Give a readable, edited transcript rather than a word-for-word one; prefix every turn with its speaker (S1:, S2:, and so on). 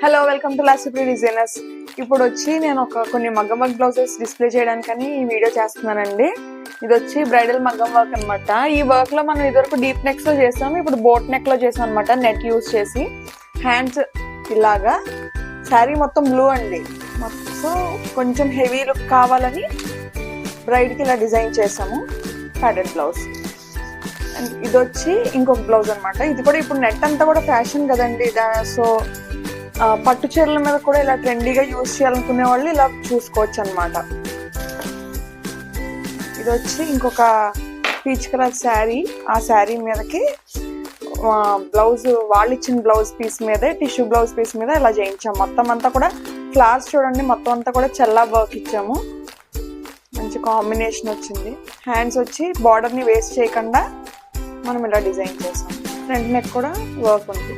S1: Hello, welcome to Lasipri designers. ఇప్పుడు వచ్చి నేను కొన్ని మగ్గం వర్క్ బ్లౌజెస్ డిస్ప్లే చేయడానికని ఈ వీడియో చేస్తున్నానండి. ఇది వచ్చి బ్రైడల్ మగ్గం వర్క్ అనమాట. ఈ వర్క్ లో మనం ఇదివరకు డీప్ నెక్స్ లో చేసాము, ఇప్పుడు బోట్ నెక్ లో చేసాం అనమాట. నెట్ యూజ్ చేసి హ్యాండ్స్ ఇలాగా, శారీ మొత్తం బ్లూ అండి. సో కొంచెం హెవీ లుక్ కావాలని బ్రైడ్ కి ఇలా డిజైన్ చేసాము. Padded blouse. అండ్ ఇది వచ్చి ఇంకొక బ్లౌజ్ అనమాట. ఇది కూడా ఇప్పుడు నెట్ అంతా కూడా ఫ్యాషన్ కదండి. సో పట్టు చీరల మీద కూడా ఇలా ట్రెండీగా యూజ్ చేయాలనుకునే వాళ్ళు ఇలా చూసుకోవచ్చు అనమాట. ఇది వచ్చి ఇంకొక పీచ్ కలర్ శారీ. ఆ శారీ మీదకి బ్లౌజ్, వాళ్ళు ఇచ్చిన బ్లౌజ్ పీస్ మీదే, టిష్యూ బ్లౌజ్ పీస్ మీద ఇలా చేయించాము. మొత్తం అంతా కూడా ఫ్లవర్స్ చూడండి, మొత్తం అంతా కూడా చెల్లా వర్క్ ఇచ్చాము. మంచి కాంబినేషన్ వచ్చింది. హ్యాండ్స్ వచ్చి బార్డర్ని వేస్ట్ చేయకుండా మనం ఇలా డిజైన్ చేసాం. ఫ్రంట్ నెక్ కూడా వర్క్ ఉంది.